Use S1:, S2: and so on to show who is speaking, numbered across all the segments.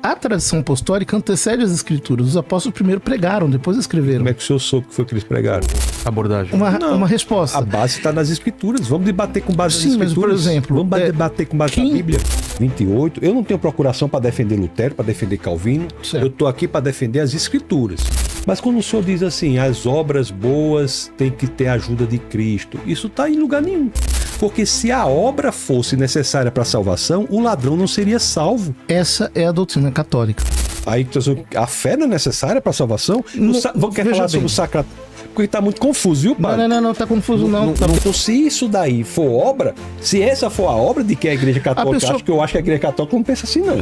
S1: A tradição apostólica antecede as escrituras. Os apóstolos primeiro pregaram, depois escreveram.
S2: Como é que o senhor soube que foi que eles pregaram?
S3: Abordagem.
S1: Uma resposta.
S2: A base está nas escrituras. Vamos debater com base nas
S1: Sim, mas,
S2: escrituras.
S1: por exemplo,
S2: Vamos debater com base na Bíblia. 28. Eu não tenho procuração para defender Lutero, para defender Calvino.
S1: Certo.
S2: Eu estou aqui para defender as escrituras. Mas quando o senhor diz assim, as obras boas têm que ter a ajuda de Cristo, isso está em lugar nenhum. Porque se a obra fosse necessária para a salvação, o ladrão não seria salvo.
S1: Essa é a doutrina católica.
S2: Aí a fé não é necessária para a salvação? Vamos querer falar sobre o sacramento? Porque está muito confuso, viu, padre?
S1: Não, tá confuso não.
S2: Então, se isso daí for obra, se essa for a obra de que a Igreja Católica acha, que eu acho que a Igreja Católica não pensa assim, não.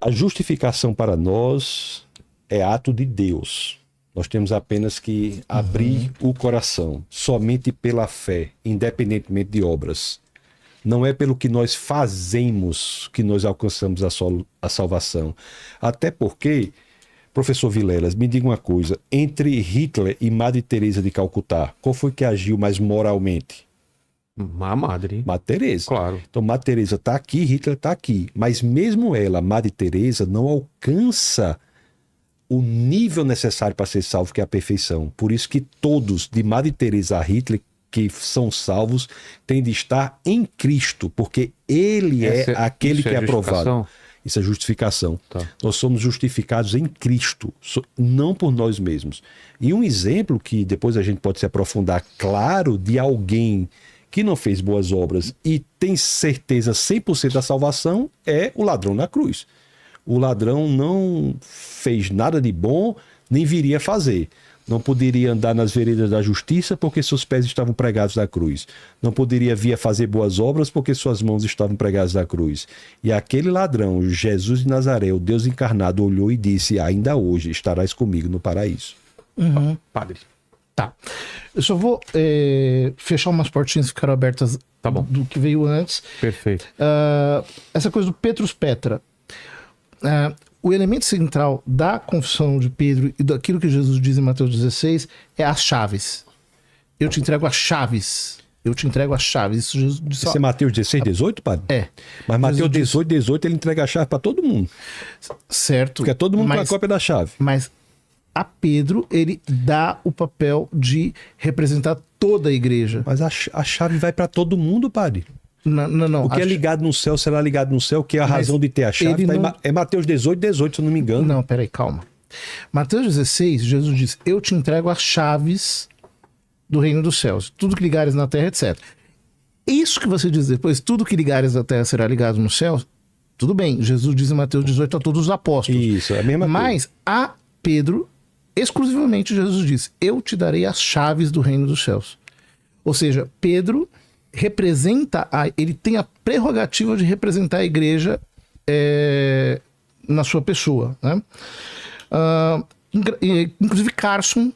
S2: A justificação para nós é ato de Deus. Nós temos apenas que abrir o coração, somente pela fé, independentemente de obras. Não é pelo que nós fazemos que nós alcançamos a salvação. Até porque, professor Vilelas, me diga uma coisa, entre Hitler e Madre Teresa de Calcutá, qual foi que agiu mais moralmente?
S3: A Madre.
S2: Madre Teresa.
S3: Claro.
S2: Então, Madre Teresa está aqui, Hitler está aqui. Mas mesmo ela, Madre Teresa, não alcança o nível necessário para ser salvo, que é a perfeição. Por isso que todos, de Madre Teresa a Hitler, que são salvos, têm de estar em Cristo, porque Ele é aquele que é aprovado. Isso é justificação.
S3: Tá.
S2: Nós somos justificados em Cristo, não por nós mesmos. E um exemplo que depois a gente pode se aprofundar, claro, de alguém que não fez boas obras e tem certeza 100% da salvação, é o ladrão na cruz. O ladrão não fez nada de bom, nem viria a fazer. Não poderia andar nas veredas da justiça porque seus pés estavam pregados na cruz. Não poderia vir a fazer boas obras porque suas mãos estavam pregadas na cruz. E aquele ladrão, Jesus de Nazaré, o Deus encarnado, olhou e disse, ainda hoje estarás comigo no paraíso.
S1: Uhum.
S3: Padre.
S1: Tá. Eu só vou fechar umas portinhas que ficaram abertas do que veio antes.
S3: Perfeito.
S1: Essa coisa do Petrus Petra. O elemento central da confissão de Pedro e daquilo que Jesus diz em Mateus 16 é as chaves. Eu te entrego as chaves. Eu te entrego as chaves. Isso Jesus disse.
S2: Isso é Mateus 16, 18, padre?
S1: É.
S2: Mas Mateus 18, 18, ele entrega a chave para todo mundo.
S1: Certo.
S2: Porque todo mundo tem a cópia da chave.
S1: Mas a Pedro, ele dá o papel de representar toda a igreja.
S2: Mas a chave vai para todo mundo, padre.
S1: Não.
S2: O que é ligado no céu será ligado no céu, que é a razão de ter a chave. É Mateus 18, 18, se eu não me engano.
S1: Não, peraí, calma. Mateus 16, Jesus diz, eu te entrego as chaves do reino dos céus. Tudo que ligares na terra, etc. Isso que você diz depois, tudo que ligares na terra será ligado no céu, tudo bem. Jesus diz em Mateus 18 a todos os apóstolos.
S2: Isso, é a mesma coisa.
S1: Mas a Pedro, exclusivamente Jesus diz, eu te darei as chaves do reino dos céus. Ou seja, Pedro ele tem a prerrogativa de representar a igreja na sua pessoa, né? Inclusive Carson,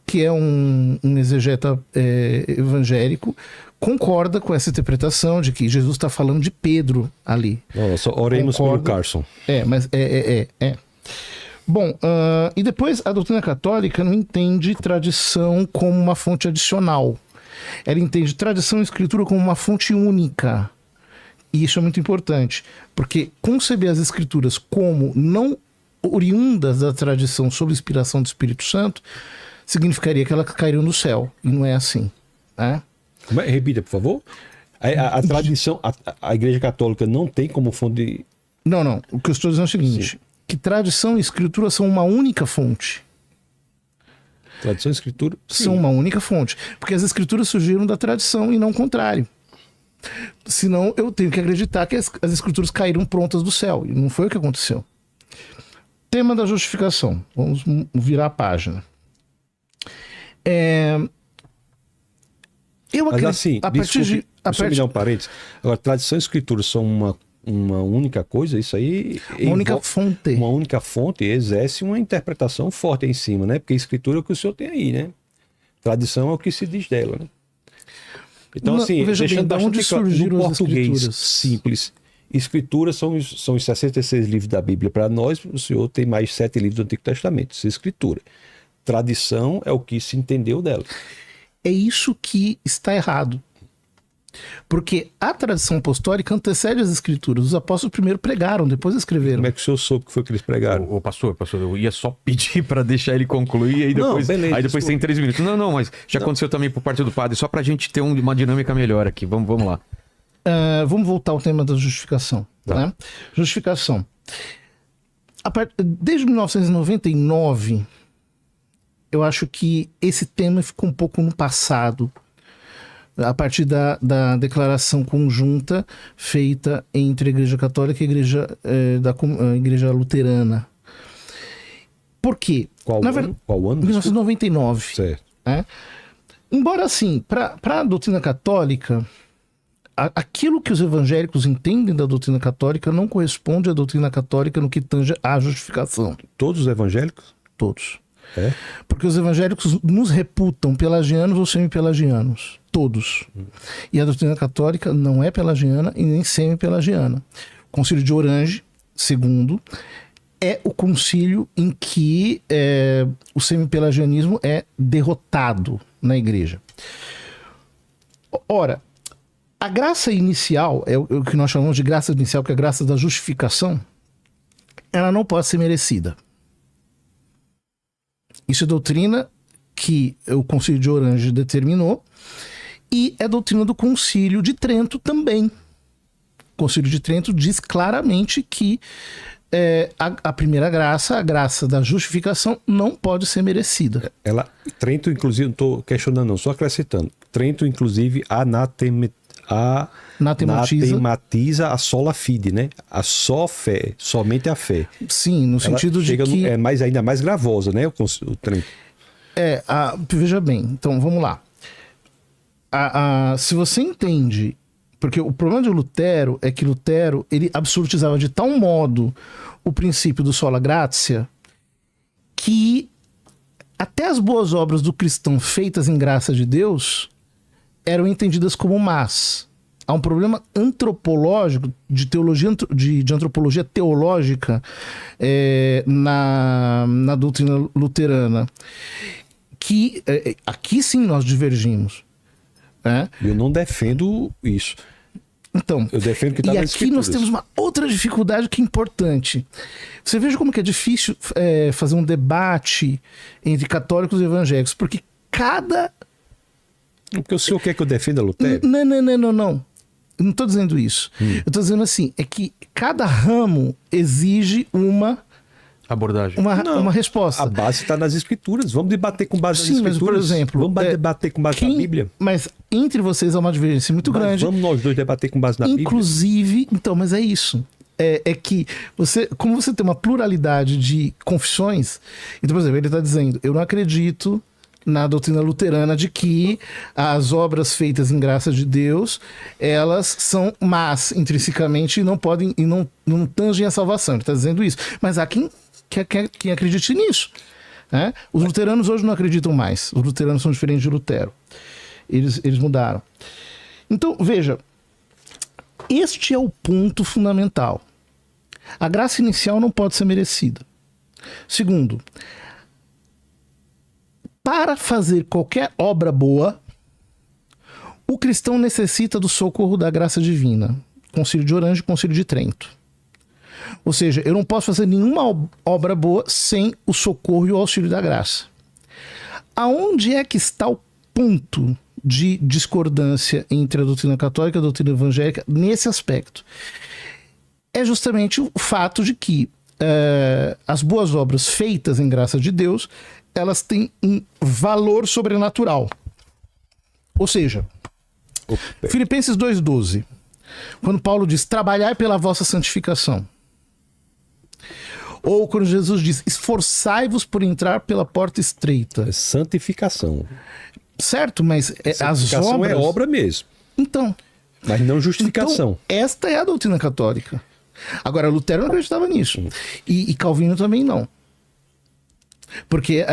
S1: que é um exegeta evangélico, concorda com essa interpretação de que Jesus está falando de Pedro ali.
S2: Nossa, oremos pelo Carson.
S1: Mas Bom, e depois a doutrina católica não entende tradição como uma fonte adicional. Ela entende tradição e escritura como uma fonte única. E isso é muito importante, porque conceber as escrituras como não oriundas da tradição sob inspiração do Espírito Santo significaria que elas cairiam do céu. E não é assim. Né?
S2: Repita, por favor. A tradição, a Igreja Católica não tem como fonte...
S1: Não. O que eu estou dizendo é o seguinte, sim, que tradição e escritura são uma única fonte.
S2: Tradição e escritura?
S1: São uma única fonte. Porque as escrituras surgiram da tradição e não o contrário. Senão eu tenho que acreditar que as escrituras caíram prontas do céu. E não foi o que aconteceu. Tema da justificação. Vamos virar a página.
S2: Mas assim, deixa eu me dar um parênteses. Agora, tradição e escritura são uma única coisa, isso aí...
S1: Uma única fonte.
S2: Uma única fonte exerce uma interpretação forte aí em cima, né? Porque a escritura é o que o senhor tem aí, né? Tradição é o que se diz dela, né? Então, assim, deixando bastante claro, no português simples, escrituras são os 66 livros da Bíblia para nós, o senhor tem mais 7 livros do Antigo Testamento, isso é escritura. Tradição é o que se entendeu dela.
S1: É isso que está errado. Porque a tradição apostólica antecede as escrituras. Os apóstolos primeiro pregaram, depois escreveram.
S2: Como é que o senhor soube que foi que eles pregaram?
S3: Ô, pastor, eu ia só pedir pra deixar ele concluir e depois,
S2: beleza,
S3: aí depois tem 3 minutos. Não, mas já aconteceu também por parte do padre, só pra gente ter uma dinâmica melhor aqui. Vamos lá.
S1: Vamos voltar ao tema da justificação.
S2: Tá.
S1: Né? Justificação. Desde 1999, eu acho que esse tema ficou um pouco no passado, a partir da declaração conjunta feita entre a Igreja Católica e a Igreja Luterana. Por quê?
S2: Qual ano?
S1: 1999.
S2: Certo.
S1: Né? Embora, assim, para a doutrina católica, aquilo que os evangélicos entendem da doutrina católica não corresponde à doutrina católica no que tange à justificação.
S2: Todos os evangélicos?
S1: Todos.
S2: É?
S1: Porque os evangélicos nos reputam pelagianos ou semi-pelagianos. Todos. E a doutrina católica não é pelagiana e nem semi-pelagiana. O Concílio de Orange, segundo, é o concílio em que o semi-pelagianismo é derrotado na igreja. Ora, a graça inicial, é o que nós chamamos de graça inicial, que é a graça da justificação, ela não pode ser merecida. Isso é doutrina que o Concílio de Orange determinou e é doutrina do Concílio de Trento também. O Concílio de Trento diz claramente que a primeira graça, a graça da justificação, não pode ser merecida.
S2: Trento, inclusive, não estou questionando não, só acrescentando. Trento, inclusive, anatematiza a sola fide, né? A só fé, somente a fé.
S1: Sim, no sentido de que...
S2: É ainda mais gravosa, né? O Trento.
S1: Veja bem, então vamos lá. Se você entende... Porque o problema de Lutero é que Lutero ele absolutizava de tal modo o princípio do sola gratia que até as boas obras do cristão feitas em graça de Deus eram entendidas como más. Há um problema antropológico, de teologia, de antropologia teológica na doutrina luterana, que aqui sim nós divergimos.
S2: Eu não defendo isso.
S1: Então,
S2: eu defendo que tá
S1: e
S2: nas
S1: aqui nós
S2: escrituras.
S1: temos uma outra dificuldade que é importante. Você veja como que é difícil fazer um debate entre católicos e evangélicos, porque cada...
S2: Porque o senhor quer que eu defenda Lutero?
S1: Não. Eu não estou dizendo isso. Eu estou dizendo assim, é que cada ramo exige uma
S3: abordagem.
S1: Uma resposta.
S2: A base está nas escrituras. Vamos debater com base nas
S1: Sim,
S2: escrituras.
S1: mas, por exemplo...
S2: Vamos debater com base na Bíblia.
S1: Mas entre vocês há uma divergência muito grande.
S2: Vamos nós dois debater com base na Bíblia.
S1: Inclusive... Então, mas é isso. É que como você tem uma pluralidade de confissões... Então, por exemplo, ele está dizendo, eu não acredito na doutrina luterana de que as obras feitas em graça de Deus, elas são más intrinsecamente e não podem e não tangem a salvação. Ele está dizendo isso. Mas há quem acredite nisso. Né? Os luteranos hoje não acreditam mais. Os luteranos são diferentes de Lutero. Eles mudaram. Então, veja, este é o ponto fundamental. A graça inicial não pode ser merecida. Segundo, para fazer qualquer obra boa, o cristão necessita do socorro da graça divina. Concílio de Orange e Concílio de Trento. Ou seja, eu não posso fazer nenhuma obra boa sem o socorro e o auxílio da graça. Aonde é que está o ponto de discordância entre a doutrina católica e a doutrina evangélica nesse aspecto? É justamente o fato de que as boas obras feitas em graça de Deus, elas têm um valor sobrenatural. Ou seja, Filipenses 2,12, quando Paulo diz, trabalhai pela vossa santificação. Ou quando Jesus diz, esforçai-vos por entrar pela porta estreita.
S2: É santificação.
S1: Certo, mas as obras...
S2: é obra mesmo.
S1: Então...
S2: Mas não justificação.
S1: Então, esta é a doutrina católica. Agora, Lutero não acreditava nisso. E Calvino também não. Porque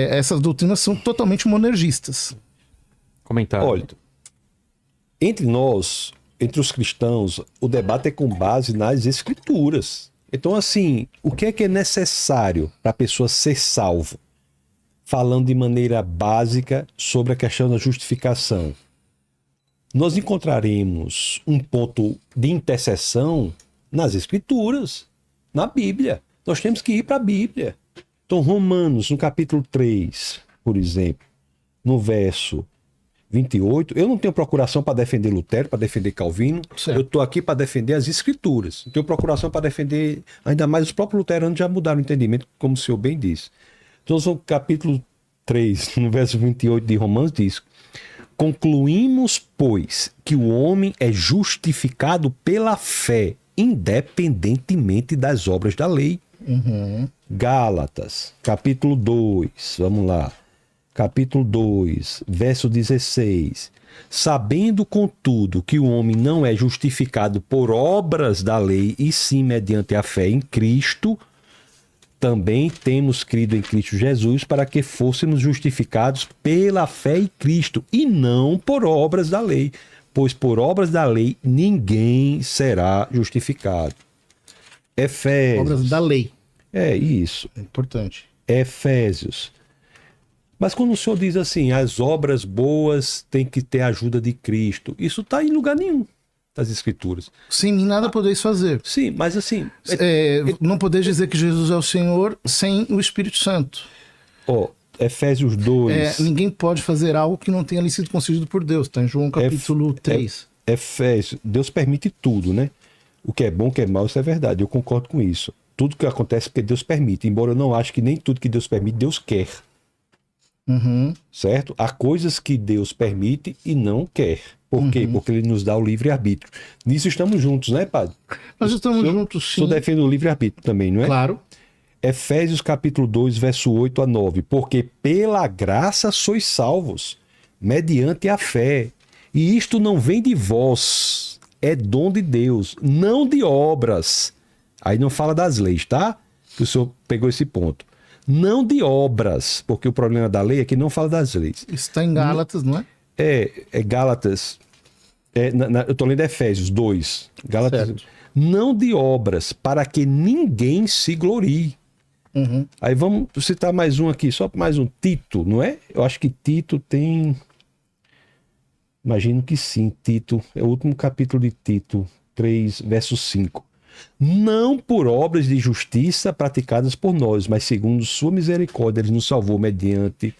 S1: essas doutrinas são totalmente monergistas.
S3: Comentário.
S2: Olha, entre nós, entre os cristãos, o debate é com base nas escrituras. Então, assim, o que é necessário para a pessoa ser salvo? Falando de maneira básica sobre a questão da justificação. nós encontraremos um ponto de interseção nas Escrituras, na Bíblia. Nós temos que ir para a Bíblia. Então, Romanos, no capítulo 3, por exemplo, no verso 28, eu não tenho procuração para defender Lutero, para defender Calvino,
S1: Certo.
S2: eu estou aqui para defender as Escrituras. Não tenho procuração para defender, ainda mais os próprios luteranos já mudaram o entendimento, como o senhor bem disse. Então, no capítulo 3, no verso 28 de Romanos, diz: concluímos, pois, que o homem é justificado pela fé, independentemente das obras da lei. Gálatas, capítulo 2, vamos lá. Capítulo 2, verso 16. Sabendo, contudo, que o homem não é justificado por obras da lei, e sim mediante a fé em Cristo, também temos crido em Cristo Jesus para que fôssemos justificados pela fé em Cristo, e não por obras da lei, pois por obras da lei ninguém será justificado. Efésios.
S1: Obras da lei.
S2: É isso.
S1: É importante.
S2: Efésios. Mas quando o senhor diz assim, as obras boas têm que ter a ajuda de Cristo, isso está em lugar nenhum das Escrituras.
S1: Sem mim nada podeis fazer.
S2: Sim, mas assim,
S1: Não podeis dizer que Jesus é o Senhor sem o Espírito Santo.
S2: ó, Efésios 2,
S1: Ninguém pode fazer algo que não tenha lhe sido concedido por Deus. Está em João capítulo 3.
S2: Efésios, Deus permite tudo, né? O que é bom, o que é mal, isso é verdade, eu concordo com isso. Tudo que acontece é porque Deus permite, embora eu não ache que nem tudo que Deus permite, Deus quer. Certo? Há coisas que Deus permite e não quer. Por quê? Porque Ele nos dá o livre-arbítrio. Nisso estamos juntos, né, padre?
S1: Nós estamos
S2: O senhor-
S1: juntos,
S2: O
S1: sim.
S2: senhor defende o livre-arbítrio também, não é?
S1: Claro.
S2: Efésios capítulo 2, verso 8 a 9. Porque pela graça sois salvos, mediante a fé. E isto não vem de vós, é dom de Deus, não de obras. Aí não fala das leis, tá? Que o senhor pegou esse ponto. Não de obras, porque o problema da lei é que não fala das leis.
S1: Isso está em Gálatas, não é?
S2: É Gálatas. Eu estou lendo Efésios 2. Gálatas.
S1: Certo.
S2: Não de obras, para que ninguém se glorie. Aí vamos citar mais um aqui, só mais um. Tito, não é? Eu acho que Tito tem. Imagino que sim, Tito. É o último capítulo de Tito, 3, verso 5. Não por obras de justiça praticadas por nós, mas segundo sua misericórdia, ele nos salvou mediante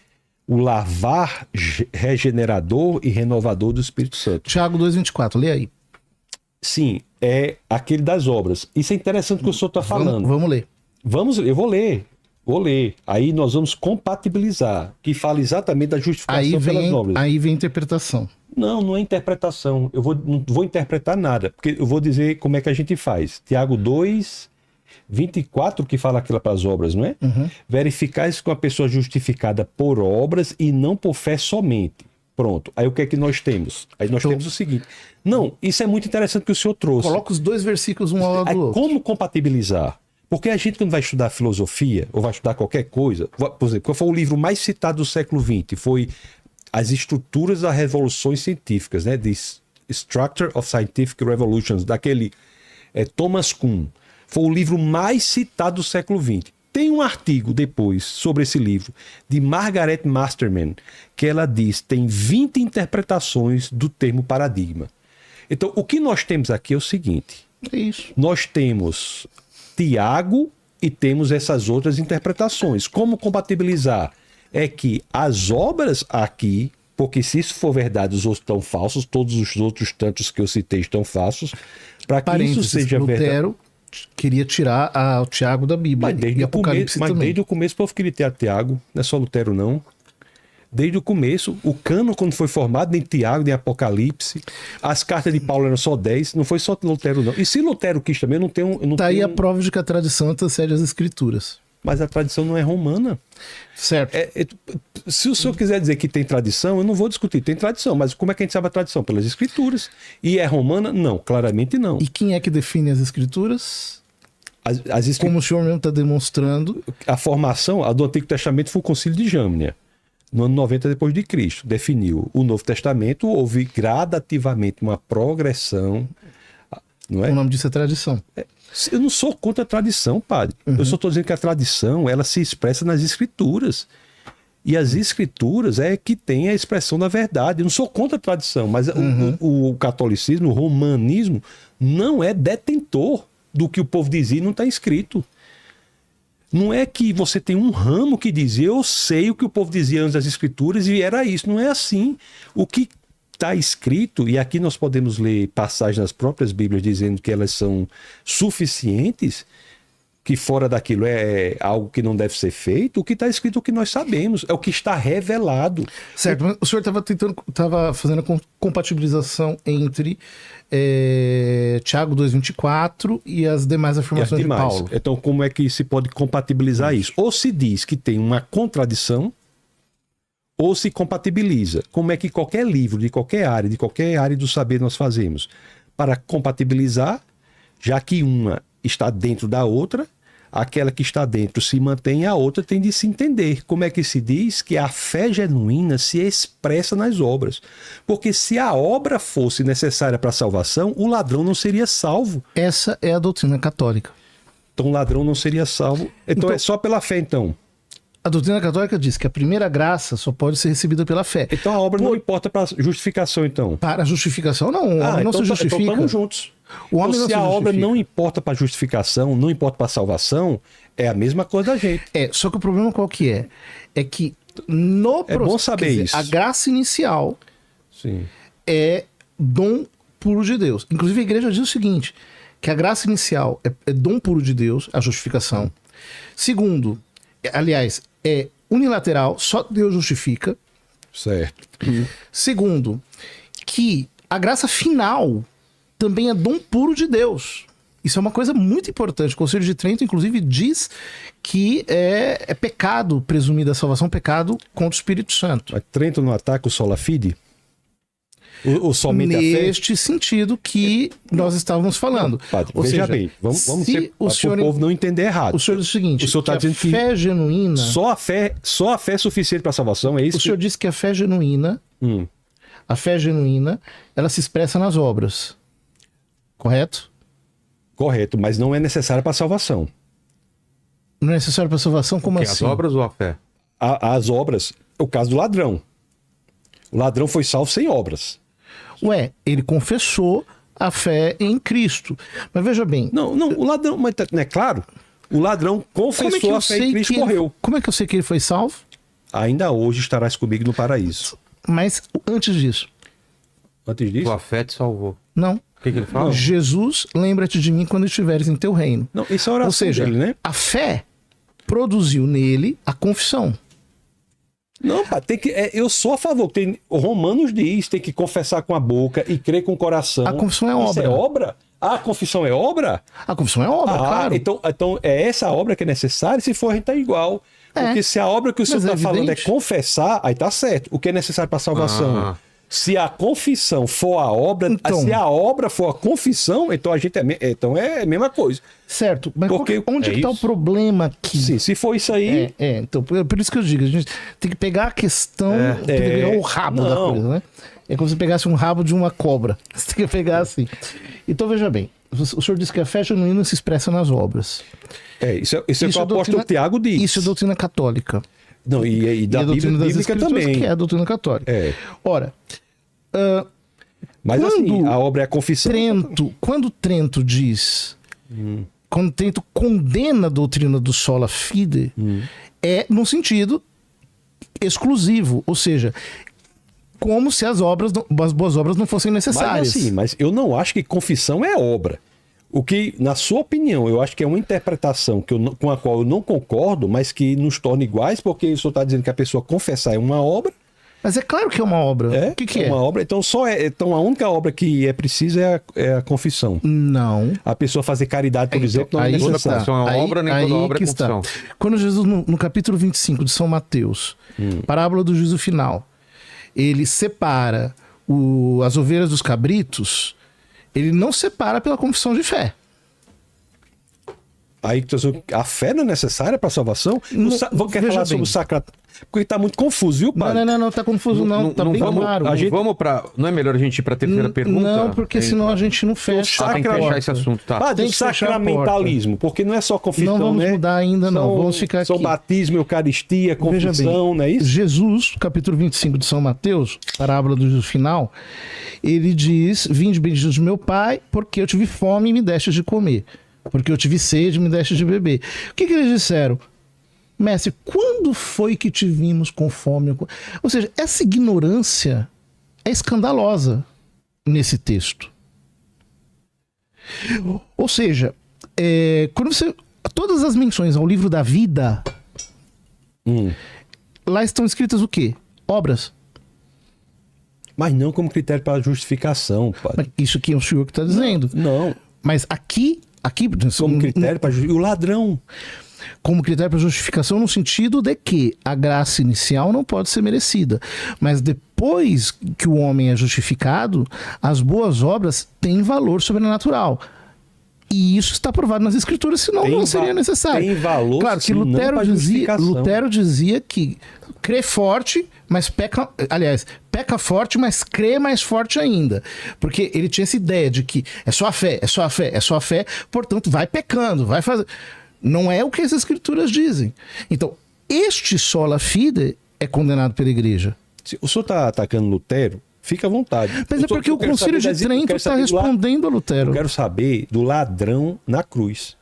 S2: o lavar regenerador e renovador do Espírito Santo.
S1: Tiago 2,24, lê aí.
S2: Sim, é aquele das obras. Isso é interessante o que o senhor está falando.
S1: Vamos ler.
S2: Eu vou ler. Aí nós vamos compatibilizar, que fala exatamente da justificação pelas obras.
S1: Aí vem a interpretação.
S2: Não é interpretação. Não vou interpretar nada, porque eu vou dizer como é que a gente faz. Tiago 2, 24, que fala aquilo para as obras, não é? Verificais com a pessoa justificada por obras e não por fé somente. Pronto. Aí o que é que nós temos? Aí nós temos o seguinte. Não, isso é muito interessante que o senhor trouxe.
S1: Coloca os dois versículos um ao lado
S2: Aí,
S1: do outro.
S2: como compatibilizar? Porque a gente, quando vai estudar filosofia, ou vai estudar qualquer coisa, por exemplo, qual foi o livro mais citado do século XX? Foi As Estruturas das Revoluções Científicas, né? The Structure of Scientific Revolutions, daquele Thomas Kuhn. Foi o livro mais citado do século XX. Tem um artigo depois sobre esse livro, de Margaret Masterman, que ela diz que tem 20 interpretações do termo paradigma. Então, o que nós temos aqui é o seguinte.
S1: É isso.
S2: Nós temos Tiago e temos essas outras interpretações. Como compatibilizar? É que as obras aqui, porque se isso for verdade, os outros estão falsos, todos os outros tantos que eu citei estão falsos, para que isso
S1: Parênteses,
S2: seja verdade.
S1: Lutero queria tirar o Tiago da Bíblia.
S2: Mas desde,
S1: e
S2: o começo,
S1: Apocalipse
S2: mas
S1: também.
S2: desde o começo o povo queria ter a Tiago, não é só Lutero não. Desde o começo, o cânon quando foi formado, nem Tiago, nem Apocalipse, as cartas de Paulo eram só 10, não foi só Lutero não. E se Lutero quis também, eu não tenho...
S1: Tá aí a prova de que a tradição antecede as escrituras.
S2: Mas a tradição não é romana.
S1: Certo.
S2: Se o senhor quiser dizer que tem tradição, eu não vou discutir. Tem tradição, mas como é que a gente sabe a tradição? Pelas escrituras. E é romana? Não, claramente não.
S1: E quem é que define as escrituras?
S2: As escrituras,
S1: Como o senhor mesmo está demonstrando.
S2: a formação, a do Antigo Testamento foi o Concílio de Jâmnia, no ano 90 depois de Cristo. Definiu o Novo Testamento, houve gradativamente uma progressão, não é?
S1: O nome disso é tradição.
S2: Eu não sou contra a tradição, padre. Eu só estou dizendo que a tradição, ela se expressa nas escrituras. E as escrituras é que tem a expressão da verdade. Eu não sou contra a tradição, mas o catolicismo, o romanismo, não é detentor do que o povo dizia e não está escrito. Não é que você tem um ramo que dizia, eu sei o que o povo dizia antes das escrituras e era isso. Não é assim. O que está escrito, e aqui nós podemos ler passagens nas próprias Bíblias dizendo que elas são suficientes, que fora daquilo é algo que não deve ser feito, o que está escrito é o que nós sabemos, é o que está revelado.
S1: Certo, mas o senhor estava fazendo a compatibilização entre Tiago 2,24 e as demais afirmações de Paulo.
S2: Então, como é que se pode compatibilizar isso? Ou se diz que tem uma contradição, ou se compatibiliza. Como é que qualquer livro, de qualquer área do saber nós fazemos? Para compatibilizar, já que uma está dentro da outra, aquela que está dentro se mantém, a outra tem de se entender. Como é que se diz que a fé genuína se expressa nas obras? Porque se a obra fosse necessária para a salvação, o ladrão não seria salvo.
S1: Essa é a doutrina católica.
S2: Então o ladrão não seria salvo. Então é só pela fé, então.
S1: A doutrina católica diz que a primeira graça só pode ser recebida pela fé.
S2: Então a obra não importa para a justificação, então.
S1: Para a justificação, não. O homem não se justifica.
S2: Então estamos juntos.
S1: O homem não
S2: se
S1: se
S2: a obra
S1: justifica.
S2: não importa para a justificação, não importa para a salvação, é a mesma coisa da gente.
S1: Só que o problema qual que é? É que no
S2: É bom saber isso.
S1: a graça inicial
S2: Sim.
S1: é dom puro de Deus. Inclusive a igreja diz o seguinte, que a graça inicial é dom puro de Deus, a justificação. Segundo, aliás, é unilateral, só Deus justifica.
S2: Certo.
S1: Segundo, que a graça final também é dom puro de Deus. Isso é uma coisa muito importante. O Conselho de Trento, inclusive, diz que é pecado presumir da salvação, pecado contra o Espírito Santo.
S2: Mas Trento não ataca o sola fide? Ou somente a fé?
S1: Neste sentido que nós estávamos falando.
S2: Padre,
S1: Ou
S2: veja
S1: seja,
S2: bem, vamos
S1: se
S2: ser,
S1: o
S2: para
S1: senhor,
S2: o povo não entender errado.
S1: o senhor diz o seguinte,
S2: O senhor está
S1: que
S2: dizendo
S1: a fé genuína...
S2: Só a fé é suficiente para a salvação, é isso?
S1: O senhor disse que a fé genuína, ela se expressa nas obras. Correto?
S2: Correto, mas não é necessário para a salvação.
S1: Não é necessário para a salvação? Como
S3: Que,
S1: assim?
S3: as obras ou a fé?
S2: As obras, o caso do ladrão. O ladrão foi salvo sem obras.
S1: Ué, ele confessou a fé em Cristo. Mas veja bem...
S2: Não, o ladrão, mas não é claro? O ladrão confessou a fé em Cristo e morreu.
S1: Como é que eu sei que ele foi salvo?
S2: Ainda hoje estarás comigo no paraíso.
S1: Mas antes disso,
S2: Antes disso?
S3: Tua fé te salvou.
S1: não.
S3: O que ele fala?
S1: Jesus, lembra-te de mim quando estiveres em teu reino.
S2: Não, isso é a oração
S1: Ou seja,
S2: dele, né?
S1: a fé produziu nele a confissão.
S2: Não, pá, tem que, eu sou a favor. O Romanos diz, tem que confessar com a boca e crer com o coração.
S1: A confissão é
S2: Isso
S1: obra.
S2: é obra? A confissão é obra?
S1: A confissão é obra, claro.
S2: Então é essa obra que é necessária, se for a gente tá igual. Porque se a obra que o senhor
S1: mas é
S2: está falando é
S1: evidente.
S2: confessar, aí tá certo. O que é necessário para a salvação? Se a confissão for a obra,
S1: Então.
S2: se a obra for a confissão, então a gente então é a mesma coisa.
S1: Certo, mas
S2: Porque-
S1: onde
S3: é
S1: que está o
S3: isso?
S1: problema aqui?
S2: Sim, se for isso aí,
S1: Então, por isso que eu digo, a gente tem que pegar a questão, tem que pegar o rabo da
S2: Não.
S1: coisa, né? É como se pegasse um rabo de uma cobra. Você tem que pegar assim. Então, veja bem, o senhor disse que a fé genuína se expressa nas obras.
S2: isso é o que o apóstolo
S1: doutrina-
S2: Tiago diz.
S1: Isso é doutrina católica.
S2: Não, e da
S1: e a doutrina
S2: Bíblia
S1: das
S2: bíblica
S1: Escrituras,
S2: também.
S1: que é a doutrina católica.
S2: É.
S1: Ora,
S2: Mas
S1: Quando
S2: assim, a obra é a confissão.
S1: quando Trento diz, quando Trento condena a doutrina do sola fide, é num sentido exclusivo, ou seja, como se as boas obras não fossem necessárias.
S2: Mas eu não acho que confissão é obra. O que, na sua opinião, eu acho que é uma interpretação com a qual eu não concordo, mas que nos torna iguais, porque o senhor está dizendo que a pessoa confessar é uma obra.
S1: Mas é claro que é uma obra. O que é?
S2: uma obra. Então, então a única obra que é precisa é a confissão.
S1: Não.
S2: A pessoa fazer caridade, por
S1: Então,
S2: exemplo, não é
S1: aí
S3: toda
S2: necessário.
S3: confissão é obra, nem toda obra é
S1: que está.
S3: confissão.
S1: Quando Jesus, no capítulo 25 de São Mateus, parábola do juízo final, ele separa as ovelhas dos cabritos, ele não separa pela confissão de fé.
S2: Aí a fé não é necessária para a salvação? Quer
S1: veja
S2: falar sobre
S1: bem.
S2: o sacramento? Porque tá muito confuso, viu, padre?
S1: Não, tá confuso não, tá bem
S3: vamos,
S1: claro.
S3: Não é melhor a gente ir para a terceira pergunta?
S1: Não, porque senão a gente não fecha.
S3: Tem que
S2: Sacra-
S3: fechar esse assunto, tá?
S2: Padre,
S1: Tem
S2: o
S1: que fechar a
S2: sacramentalismo, porque não é só confissão,
S1: Não vamos
S2: né?
S1: mudar ainda, não. Vamos ficar
S2: São
S1: aqui.
S2: batismo, eucaristia,
S1: Veja
S2: confissão,
S1: bem,
S2: não é isso?
S1: Jesus, capítulo 25 de São Mateus, parábola do juízo final, ele diz: vinde benditos de meu Pai, porque eu tive fome e me destes de comer. Porque eu tive sede e me destes de beber. O que eles disseram? Mestre, quando foi que te vimos com fome? Ou seja, essa ignorância é escandalosa nesse texto. Ou seja, quando você... Todas as menções ao livro da vida, lá estão escritas o quê? Obras.
S2: Mas não como critério para justificação, padre.
S1: Isso aqui é o senhor que está dizendo.
S2: Não,
S1: Mas aqui
S2: como critério para justificação. E o ladrão?
S1: como critério para justificação no sentido de que a graça inicial não pode ser merecida. Mas depois que o homem é justificado, as boas obras têm valor sobrenatural. E isso está provado nas Escrituras, senão não seria necessário.
S2: Tem valor,
S1: claro que
S2: sim, não pra justificação.
S1: Lutero dizia que crê forte, mas peca... Aliás, peca forte, mas crê mais forte ainda. Porque ele tinha essa ideia de que é só a fé, é só a fé, é só a fé, portanto vai pecando, vai fazer... Não é o que as Escrituras dizem. Então, este sola fide é condenado pela igreja.
S2: Se o senhor está atacando Lutero, fica à vontade.
S1: Mas é porque o Concílio de Trento está respondendo a Lutero.
S2: Eu quero saber do ladrão na cruz.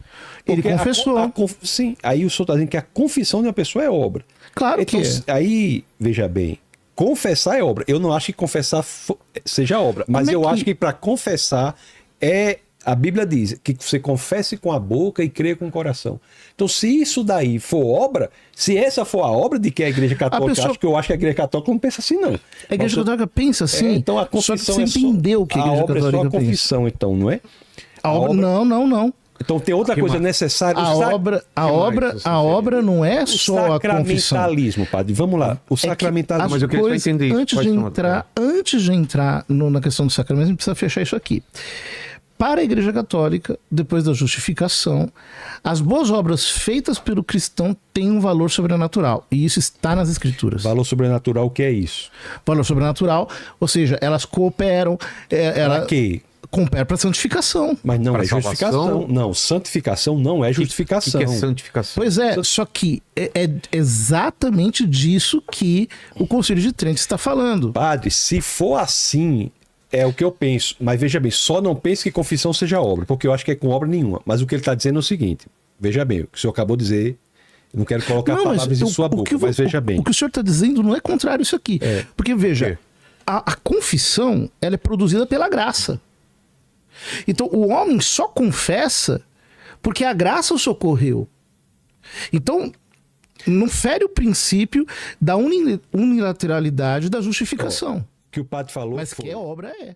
S1: Ele
S2: Porque
S1: confessou.
S2: Sim, aí o senhor está dizendo que a confissão de uma pessoa é obra.
S1: Claro
S2: Então,
S1: que é.
S2: aí, veja bem, confessar é obra. Eu não acho que confessar seja obra, mas
S1: Como é
S2: eu
S1: que-
S2: acho que para confessar a Bíblia diz que você confesse com a boca e crê com o coração. Então, se isso daí for obra, se essa for a obra de que a Igreja Católica acha, que eu acho que a Igreja Católica não pensa assim, não.
S1: A Igreja Católica pensa assim,
S2: Então a
S1: só que
S2: confissão
S1: você entendeu o que a Igreja
S2: obra é só a
S1: Católica pensa.
S2: confissão, então, não é?
S1: A obra... Não.
S2: Então tem outra coisa
S3: mais?
S2: necessária.
S1: A obra não é só a confissão.
S2: Sacramentalismo, padre. Vamos lá. O sacramentalismo.
S3: Mas eu queria só
S1: Coisas-
S3: entender isso.
S1: Antes
S3: Pode
S1: de
S3: tomar.
S1: entrar na questão do sacramento, a gente precisa fechar isso aqui. Para a Igreja Católica, depois da justificação, as boas obras feitas pelo cristão têm um valor sobrenatural. E isso está nas Escrituras.
S2: Valor sobrenatural, o que é isso?
S1: Valor sobrenatural, ou seja, elas cooperam.
S2: Para quê?
S1: Coopera para a santificação.
S2: Mas não
S3: Para
S2: é justificação.
S3: salvação?
S2: Não, santificação não é
S3: O
S2: justificação.
S3: que é santificação?
S1: Pois é, só que é exatamente disso que o Concílio de Trento está falando.
S2: Padre, se for assim, é o que eu penso. Mas veja bem, só não pense que confissão seja obra, porque eu acho que é com obra nenhuma. Mas o que ele está dizendo é o seguinte: veja bem, o que o senhor acabou de dizer, eu não quero colocar palavras em sua boca, mas veja bem.
S1: O que o senhor está dizendo não é contrário a isso aqui. Porque, veja, a confissão ela é produzida pela graça. Então, o homem só confessa porque a graça o socorreu. Então, não fere o princípio da unilateralidade da justificação.
S2: Que o padre falou.
S1: Mas que é obra, é.